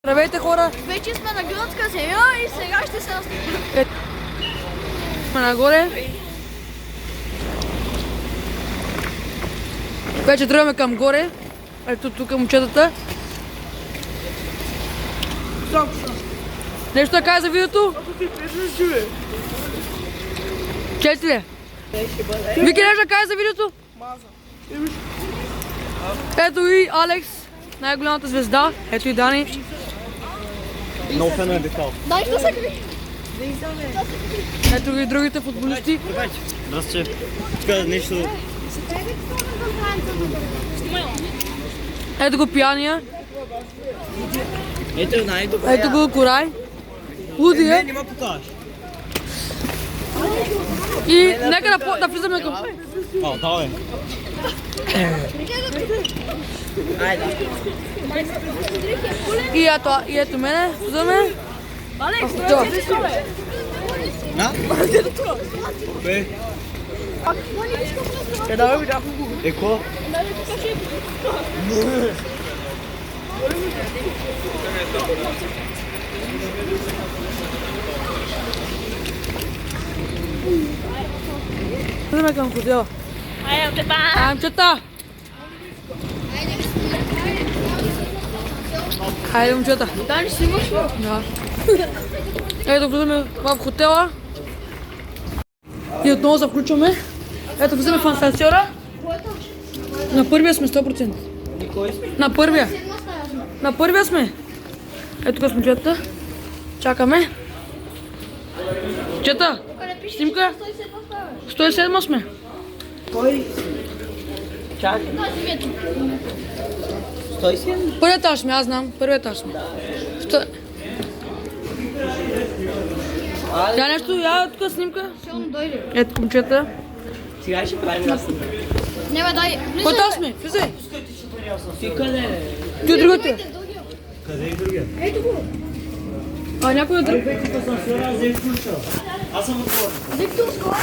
Здравейте, хора! Вече сме на гръцка земя и сега ще се настъпим. Сме нагоре. Вече тръгваме към горе. Ето тук момчетата. Нещо да кажа за видеото? Чести ли? Вики, нещо да кажа за видеото? Ето и Алекс, най-голямата звезда. Ето и Дани. Много фен е Бекал. Дай, що са кри? Ето и другите футболисти. Здрасти. Тук нещо... Ето го Пияния. Ето най-добре. Ето го Корай. Лудия. Не ма покажеш. И нека да влизаме към... Давай. И ето мене. Влизаме. Алекс, На? Бе. Еко? Влизаме към хотела. Айде, Момчета! Хайде, момчета. Дани, си имаш ли? Да. Ето влизаме в хотела. И отново се включваме. Ето влизаме в асансьора. На първия сме 100%. На първия. На първия сме. Ето тук с момчетата. Чакаме. Момчета, снимка. 107 сме. Чакай. 107? Първият етаж сме, аз знам. Първият етаж сме. Я нещо, я тук снимка. Силно дойде. Ето момчета. Сега ще правим една снимка. Не, бе, дай. Кой етаж сме? Влизай. Ти къде? Ти от другата. Къде е другия? Ето го. А някой от друг. Аз съм отворен. Виктор, скоро.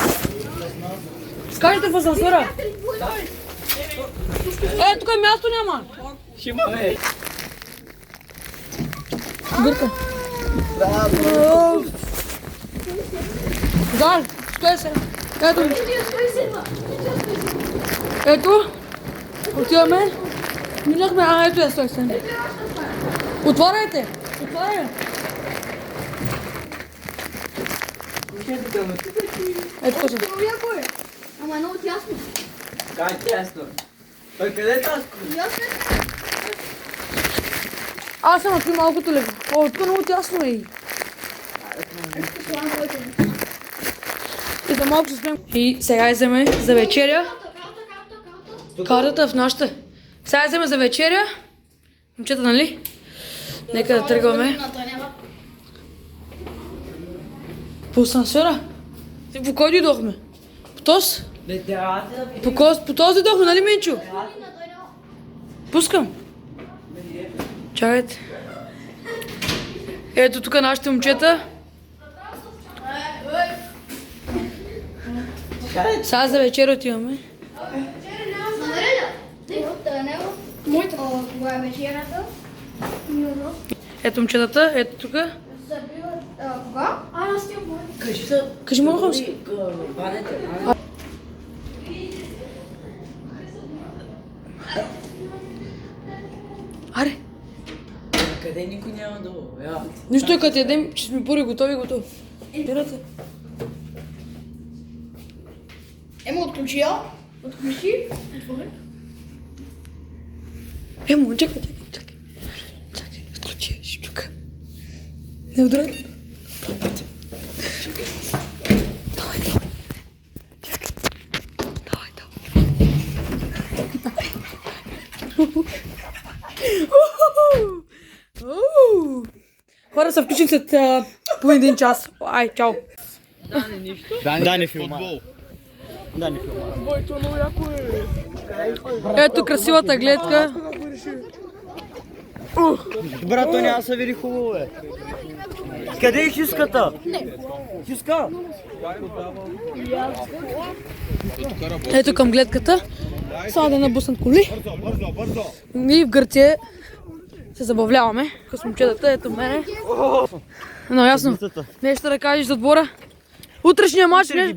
Скажете в асансьора. Тук място няма. Ще има, бе. Гърка. Gal, стой се. Ето. Отиваме. Минахме, ето я, стой се. Отваряйте. Отваряй. Ето какво се. Яко е. Ама е много тясно. Как тясно? Той къде е тясно? Ясно е. Аз съм отви малкото леко. О, тук много тясно е. И за малко се спрем. И сега иземе за вечеря. Картата в нашата. Сега иземе за вечеря. Момчета, нали? Нека да тръгваме. По асансьора? По кой дойдохме? По този? По този дойдохме, нали, Минчо? Пускам. Чакайте. Ето тук нашите момчета. Сега за вечер отиваме. Моята. Кога е вечерята? Ето момчетата, ето тук. Кога? Аз ти обоя. Кажи му Хомски. Аре. Къде никой няма долу? Нищо е като ядем, че сме първи готови. Бирате. Ема отключи я. Отключи. Отвори. Емо, чакай. Отключи, ще чука. Не удрай. Давай. Чакай. Давай. Хора, се включим след по един час. Ай, чао. Дани филма. Дани филма. Ето красивата гледка. Брат, то няма да се види хубаво, бе. Къде е хиската? Хиска? Ето към гледката. Сега да набуснат коли. И в Гърция се забавляваме. Като с момчетата, ето мене. Но ясно. Нещо да кажеш за отбора? Утрешния матч, не?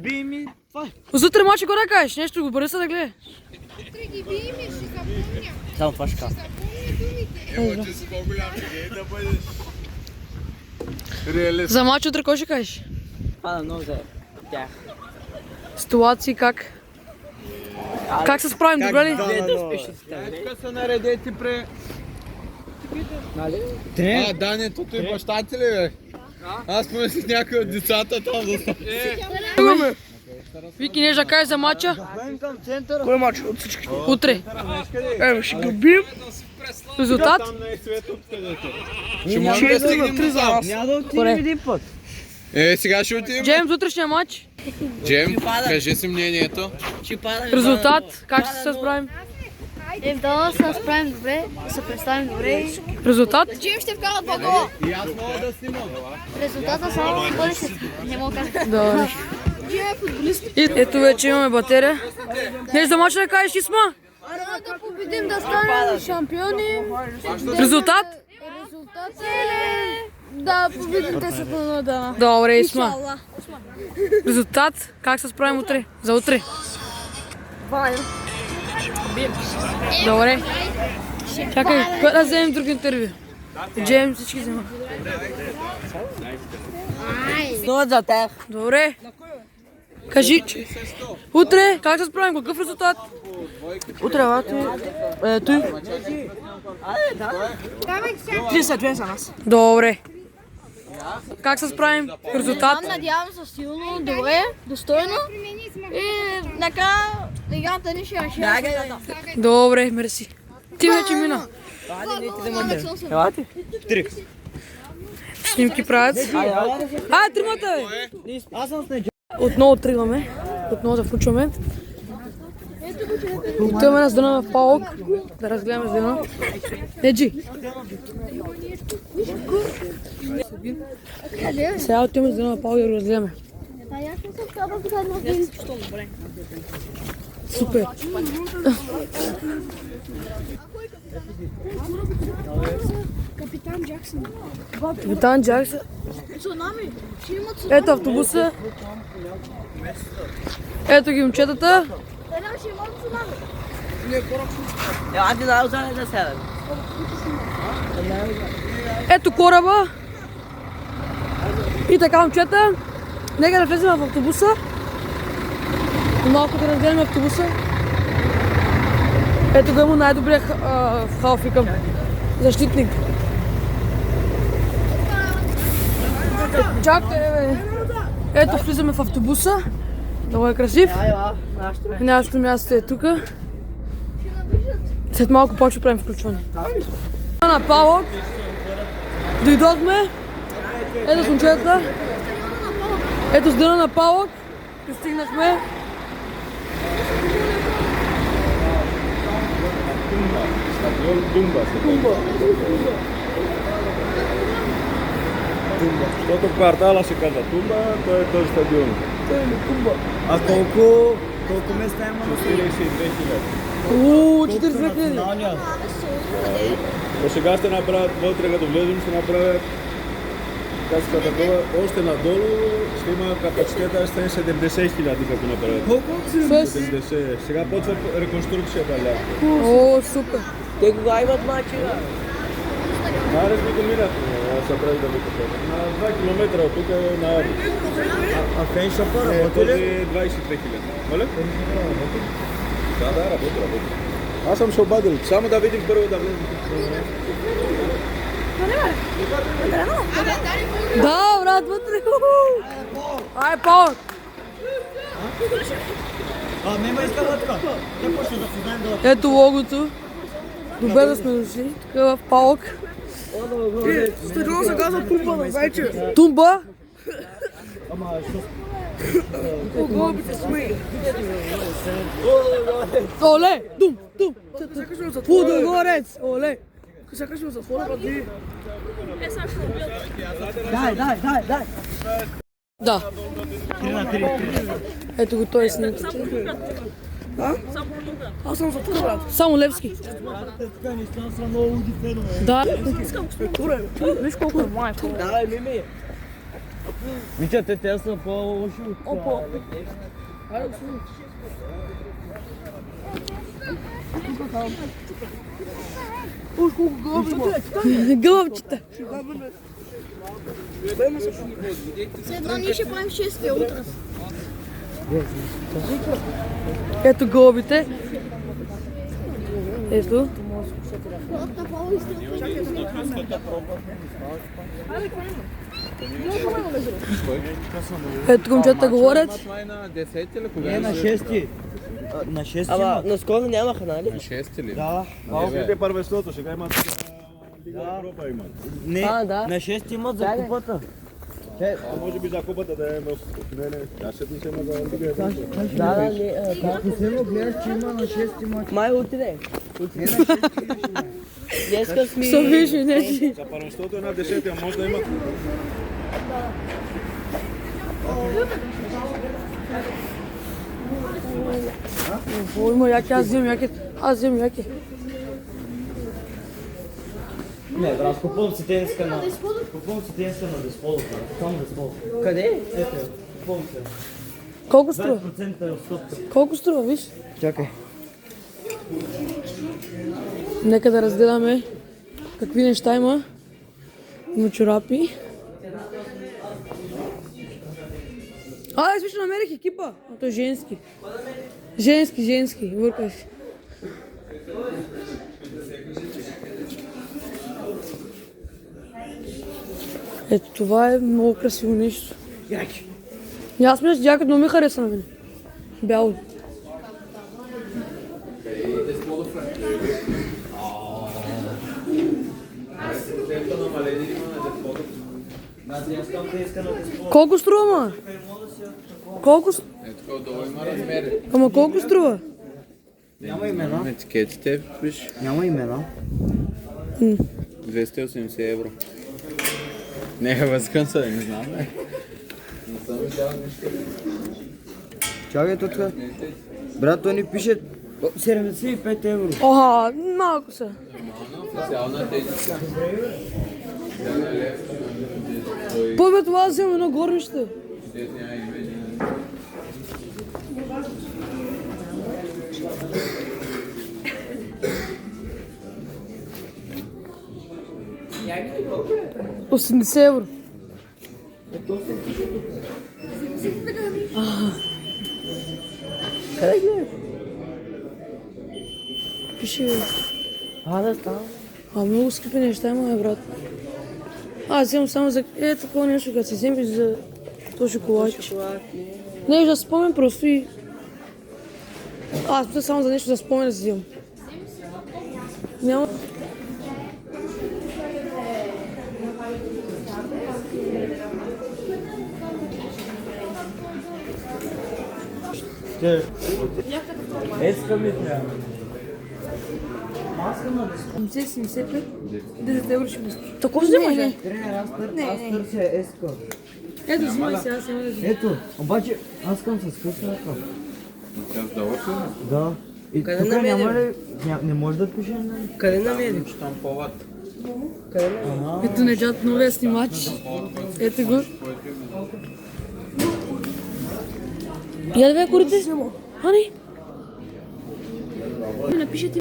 За утре матч, какво да кажеш? Нещо го бъде да гледа. Утре ги би ми, ще запомня. Само това ще кажа. Думите. Че си по-голям, че да бъдеш реалист. За матч утре, кой ще кажеш? Пада много за тях. Ситуации как? Как се справим, добре ли? Тук са наредети при... Тренер? Дани, тук и баща ти ли, бе? Аз помислих някой от децата там да са. Вики, нещо да кажеш за матча? Към центъра. Кой мач от всички? Утре. Ще ги убием. Резултат? Ще можем да стигнем до там. Няма да отидем един път. Сега ще отидем. Джеймс, утрешния матч? Джем, кажи си мнението. Резултат? Как ще се справим? Да се справим добре, да се представим добре. Резултат? Джим ще вкарат два гола. И аз мога да снимам. Резултата само в бъдеще. Не мога да кажа. Добре. Джим е футболист. И ето вече имаме батерия. Нещо за матча да кажеш, Исма? Да победим, да станем шампиони. Резултат? Резултат е да победим 10-0. Добре, Исма. Резултат? Как се справим утре? За утре? Добре. Чакай, кой да вземем друг интервю? Джеймс, всички вземат. Стоят за тях. Добре. Кажи, утре как се справим? Какъв резултат? Утре, лати. Той. 30 за нас. Добре. Как се справим? Резултат? Надявам се силно, добре, достойно. И накрая играта ни ще Добре, мерси. Ти вече мина. Елате. Три. Снимки правят. Тримата бе! Аз съм с нея. Отново тръгваме. Отново започваме. Отиваме на здена на Паук. Да разгледаме здена. Еджи. Сега отиваме на здена на Паук да го разгледаме. Супер. Капитан Джаксън. Капитан Джаксън. Ето автобуса. Ето ги момчетата. Елате да остане да седем. Ето кораба. И така, момчета. Нека да влезем в автобуса. И малко да разгледаме автобуса. Ето го има най-добрия халф, викам. Защитник. Чакай, бе. Ето влизаме в автобуса. Много е красив. И нашето място е тук. След малко почва правим включване. На Павлок. Дойдохме. Ето с момчетата. Ето с дъна на Павлок. Пристигнахме. Защото квартала се казва Тумба, той е този стадион. А колко места има? 42 000. 42 000. До сега ще направят, вътре като влезем, ще направят каска такова, още надолу ще има капацитета, ще е 70 000 като направят. Колко? 70. Сега почва реконструкцията ляко. О, супер. Те кога имат мачи? Наред ми го минат, аз се прави да ви кажа. На 2 км от тук е на Арис. А феншопа Този работи ли? 22 000. Моля? Да, работи. Аз съм се обадил, само да видим първо да влезем. Да, брат, вътре. Ай, Павлок. Нема искала така. Те почва да познаем да... Ето логото. Добре да сме дошли. Тук е в Павлок. Стадион се казва Тумба на Зайче. Тумба. Оле! Дум! Лудогорец! Оле! Сякаш ме затвора, бъди. Дай. Да. Ето го той снимки. Аз съм за тук, брат. Само Левски. Така не стана са много луди фенове. Да. Искам спектура, бе. Виж колко е май. Да, Мими. Вича, те са по-лоши от това. Айде, господин. Уж колко гълъби има. Гълъбчета. След едно ние ще правим шествие утре. Ето гълъбите. Ето. От направо изтърпваме. Ето момчета говорят. Това е на 10 или кога? Не, на 6. На 6 Ама има. наскоро нямаха, нали? На 6 ли? Да. Малките първенството, сега имат Лига Европа имат. Не, А, да. на 6 имат за купата. А може би за купата да е в... Не, тя седмица има за Лига Европа. Да, не. Последно гледаш, че има на 6 матч. Май утре. Не на 6 Днеска сме... Со вижу, не. За първенството е на 10, а може да има... О, има яки, аз взимам яки. Аз взимам яки. Не, брат, купувам си тениска на... Купувам си тениска на Десполо, само Десполо. Къде? Ето, купувам се. Колко струва? 20% е отстъпка. Колко струва, виж? Чакай. Нека да разгледаме какви неща има. Има чорапи. Аз виж, намерих екипа. А то е женски. Женски. Въркай си. Ето това е много красиво нещо. И аз мисля, че джакът много ми хареса на мен. Бяло. Колко струва, ма? Колко? Ето долу има размери. Ама колко струва? Няма имена. На етикетите пише Няма имена. 280 евро. Не, възкъм се, не знам, бе. Не съм видял нищо. Чакай тук. Брат, той ни пише 75 евро. Оха, малко са. Официална тезиска. По-бе това да взема едно горнище. По 80 евро. Къде гледаш? Пише... Да става. много скъпи неща има, брат. Аз вземам само за... такова нещо, като си вземеш за... то шоколадче. Не, да спомням просто и... Аз мисля само за нещо да спомня да си вземам. Няма... Еска ми трябва. 75, 10 евро ще ми струва. Тако вземаш, не? Тренер, аз търся еска. Ето, взимай сега, сега да взимай. Ето, обаче аз искам с къса ръка. Тя сдава ли? Да. И Къде тук намерим? няма ли... Не може да пише, нали? Къде намери? Штамповат. Къде намери? Ето Неджат, новия снимач. Ето го. Я да бе корите. Ани. Напише ти.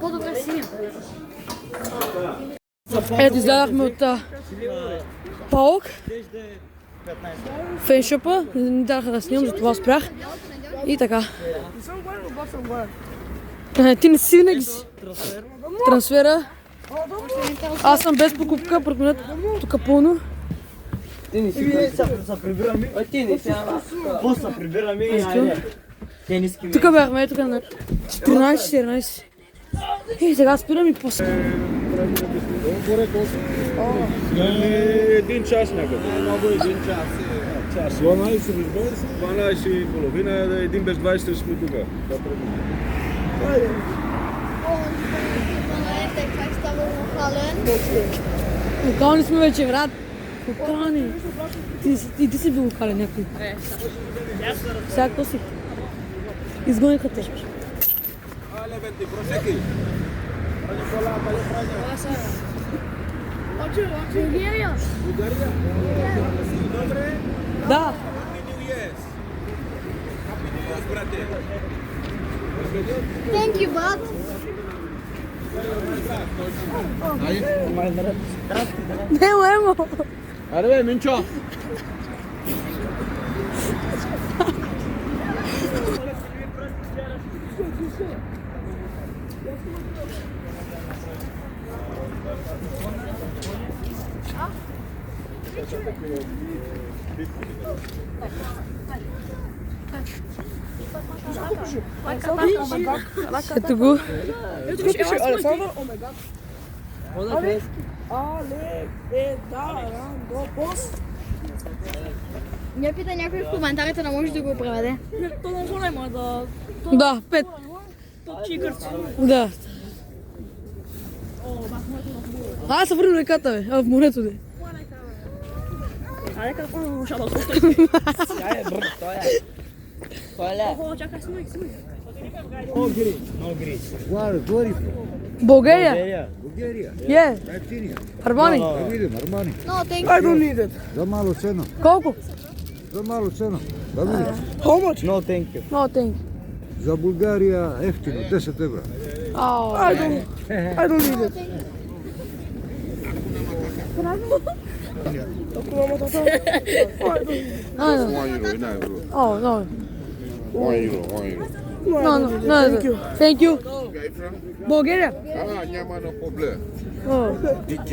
По-добре си. Ето, изгледахме от Паук. Фейншопа. Не даха да снимам, затова спрях. И така. Ти не си винаги си. Трансфера. Аз съм без покупка, проконят тук пълно. Ти не си се прибираме. Ти не си. После се прибираме и айде. Тениски. Тук бяхме, тук на 14-14. И сега спирам и после. Един час някъде. Много един час. 12 без 12 и половина, един без 20 ще сме тук. Как става локален? Локални сме вече, брат. Локални. Ти си бил локален някой. Сега какво си? Изгониха те. България? Да. Thank you, bud. Емо. Аре бе, Минчо. Ето го. Александър Омегат. Александропос. Не пита някой в коментарите, да може да го преведе. То не големо да... Да, 5. То чикърци. Да. Аз се вървим реката, бе. В морето, бе. Айде какво ще да слушай. Айде, брат, той е. Охо, чакай, снимай. No Greece. Where you from? България. Bulgaria. Yeah. Actinian. Армани. William, Armani. No, thank I you. don't need it. За malo ceno. Колко? За malo ceno. Да видиш. How much? No, thank you. No, thank you. За Bulgarия ефтино, 10 евро. Ау. I don't need it. Толкова матата. No, no. 1 euro, no, bro. Oh, no. 1 euro, 1 euro. No, no, no. Thank you. Thank you. Where you from? България. Ah, няма no problem. Oh. DJ.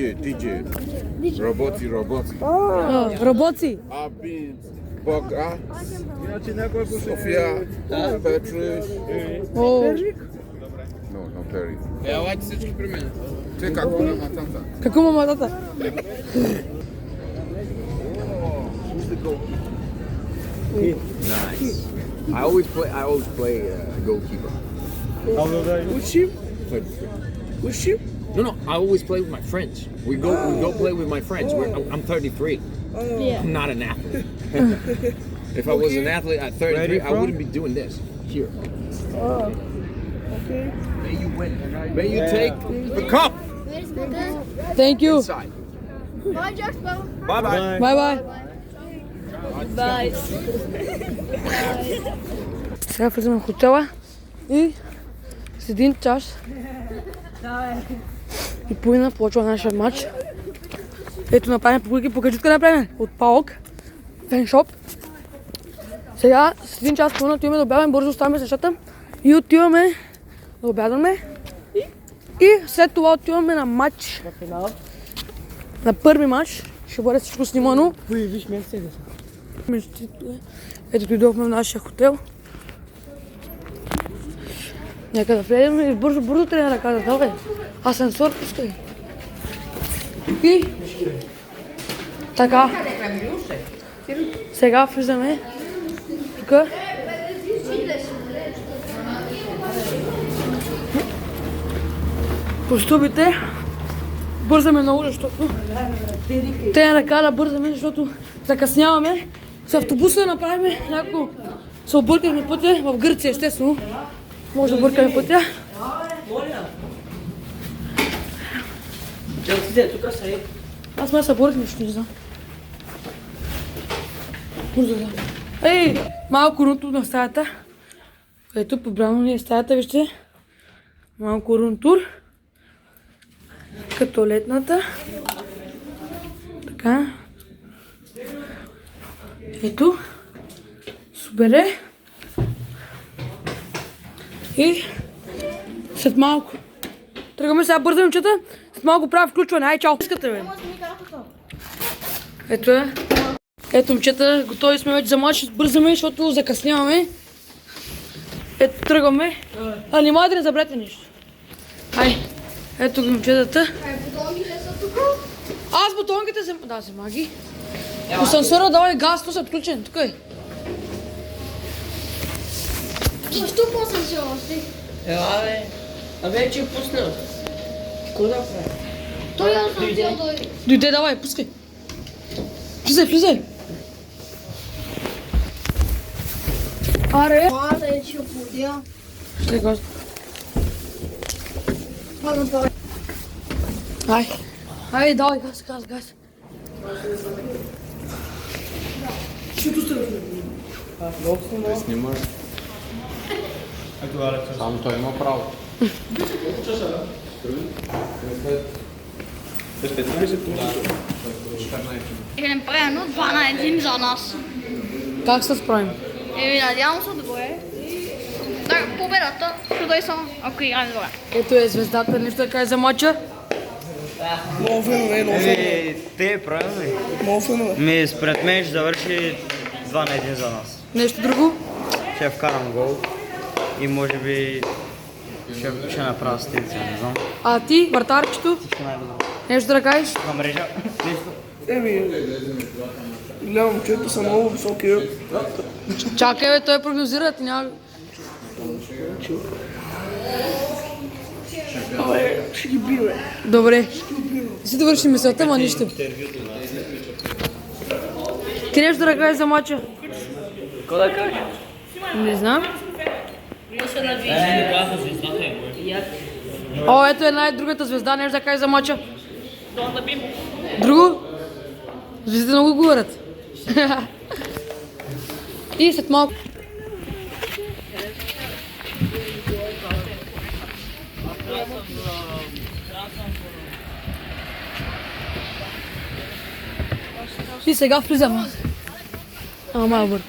Roboti. Работи. Abin, Boga, Иначе някой ако се... Sofia, Petrus. О. No, Perry. Ела, всички при мен. Чека, ако на матата. Какво ма матата? Nice. I always play goalkeeper. Which team? Which team? No, I always play with my friends. We go play with my friends. I'm 33. I'm not an athlete. If I was an athlete at 33, I wouldn't be doing this here. Okay. May you win. May you take the cup Thank you. inside. Bye, Jack Sparrow. Bye. Bye. Сега влизаме в хотела и с един час и половина почва нашия матч. Ето направим покупки, покажи къде направим от Паук, Феншоп. Сега с един час половина отиваме да обядваме, бързо оставаме нещата и отиваме да обядваме. И след това отиваме на матч, на първи матч. Ще бъде всичко снимано. Виж Мерцедес. Ето дойдохме в нашия хотел. Нека да влезем и бързо трябва да каза, давай. Асансьор пускай. И така. Сега влизаме тук. По стълбите. Бързаме много, защото трябва да кажа да бързаме, защото закъсняваме. С автобуса направим някакво... Се объркахме пътя в Гърция, естествено. Може да объркаме пътя. тук са е. Аз ме съборих нещо, не знам. Бързо да. Ей, малко рунтур на стаята. Ето, побрано ни е стаята, вижте. Малко рунтур. Като летната. Така. Ето. Супер е. И след малко. Тръгваме сега бързо, момчета. След малко правя включване. Ай, чао. Искате, бе. Ето е. Ето, момчета, готови сме вече за мач. Бързаме, защото закъсняваме. Ето, тръгваме. А, няма да не забравяйте нищо. Ай, ето ги момчетата. Аз бутонките се... Да, взема ги. По сенсора давай газ, то са отключен. Тук е. Защо после се още? Ела, бе. А вече е пуснал. Какво да прави? Той я знам тя дойде. Дойде, давай, пускай. Влизай. Аре. Това да е, че подя. Ще го... Ай, давай, газ. Снимай. Само той има право. Идем правилно 2 на 1 за нас. Как се справим? Надявам се добре. Да, победата ще дойде само ако играем добре. Ето е звездата, нещо да каже за матча. Много фенове, много фенове. Те правилно ли? Много фенове. Според мен ще завърши 2 на 1 за нас. Нещо друго? Ще вкарам гол и може би ще направя стилица, не знам. А ти, вратарчето? Всичко най-добро. Нещо да кажеш? На мрежа. Гледам, момчета са много високи. Чакай, бе, той прогнозира, ти няма... Ще ги би, бе. Добре. Си довърши мисълта, ма нищо. Ти нещо да кажеш за матча? Какво да кажеш? Не знам. О, ето е най-другата звезда, нещо да кажеш за матча. Друго? Звездите много говорят. И след малко. И сега влизам аз. Малко бързо.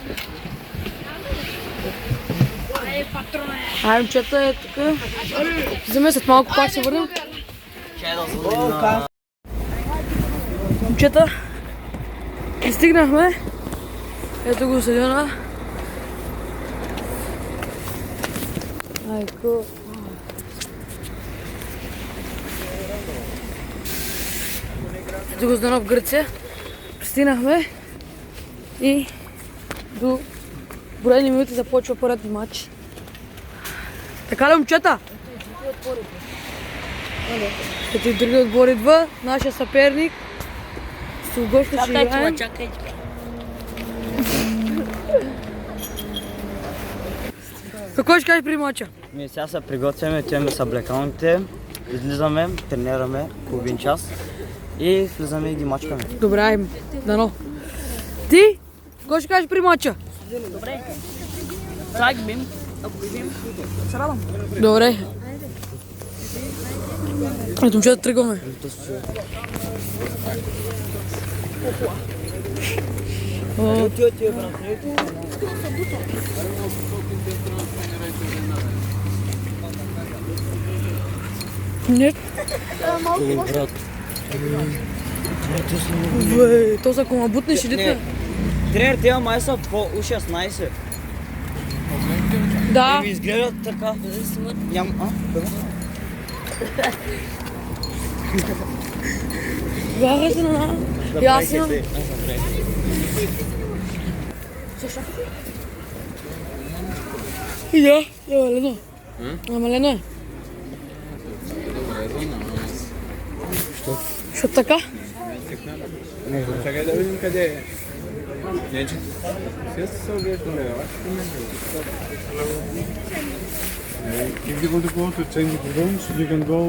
Ай, момчета е тук. Влизаме, след малко пак се върнем. Момчета, пристигнахме. Ето го стадиона. Айко. Ето го стадиона в Гърция. Пристигнахме и до броени минути започва първият матч. Така ли, момчета? Ето и други отбор идва. Нашия съперник. С гоща ще играем. Какво ще кажеш при мача? Сега се приготвяме, отиваме с облекалните, излизаме, тренираме половин час и влизаме и ги мачкаме. Добре, айме. Дано. Ти? Какво ще кажеш при мача? Добре. Сега ги бим. Ако ги бим, се радвам. Добре. Ето, момчета, тръгваме. Не. Бе, то са ако ма бутнеш идите. Тренер, те май са по U16. Да. И ми изгледат така. Няма, Бяха се на... Ясно. И да, намалено. Намалено е. Що така? Чакай да видим къде е. Не, че сега се оглеждаме, If you want to go to change the rooms, you can go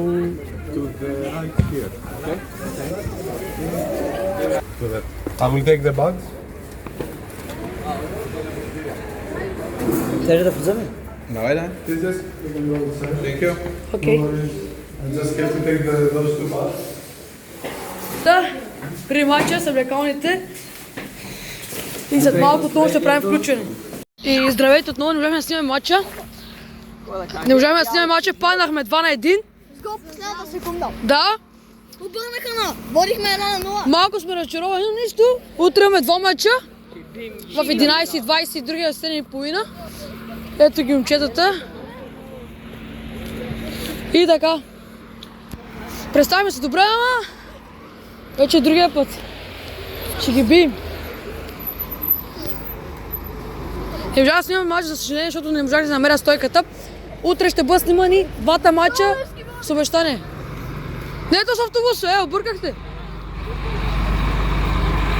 to the right here. Okay? So that I will take the bags. Тежда да влизаме? Давай, да. Jesus, you can go inside. Thank you. Окей. And just have to take those two bags. Да, при мача с облекалните и след малко отново ще правим включване. И здравейте отново, не можахме да снимаме мача. Не можахме да снимаме мача, паднахме 2-1. Скоро последната секунда. Да, Обърнаха на. Водихме 1-0. малко сме разочаровани, но нищо. Утре имаме 2 мача. В 11:20 и другия в 7:30. Ето ги момчетата. И така. Представяме се добре, ама вече другия път ще ги бием. Не можах да снимам матч, за съжаление, защото не можах да намеря стойката. Утре ще бъдат снимани двата матча с обещание. Не ето с автобуса, объркахте.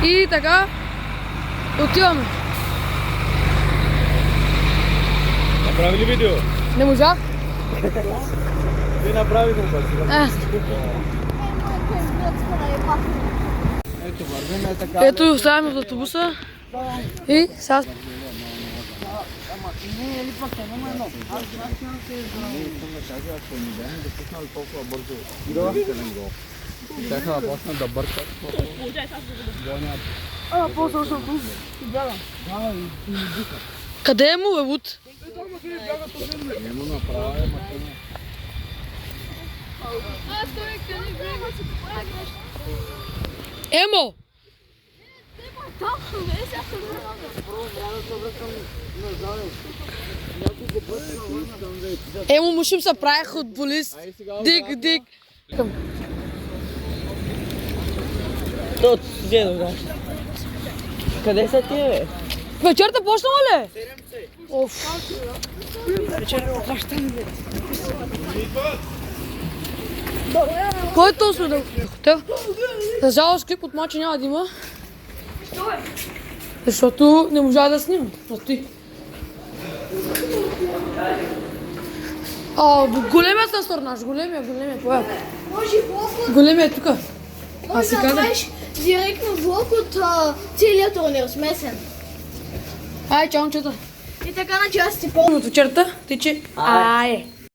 И така, отиваме. Направи ли видео? Не можах. Ти направи го път. Ето оставяме от автобуса. И сега... Къде е му, бе, Луд? Емо! Емо, мушим се прави футболист. Дик. То, дедо, да. Къде са ти, бе? Вечерта почнала ли? Оф. Кой е толкова да хотел? За жалост клип от мача няма да има. Защото не можа да снимам. Настой. Големият сенсор наш, големия, пояк. Може блок Големия е тука. Може да правиш директно блок от целият турнир, смесен. Ай, чао, момчета. И така на части по... От вечерта тичи. Ае.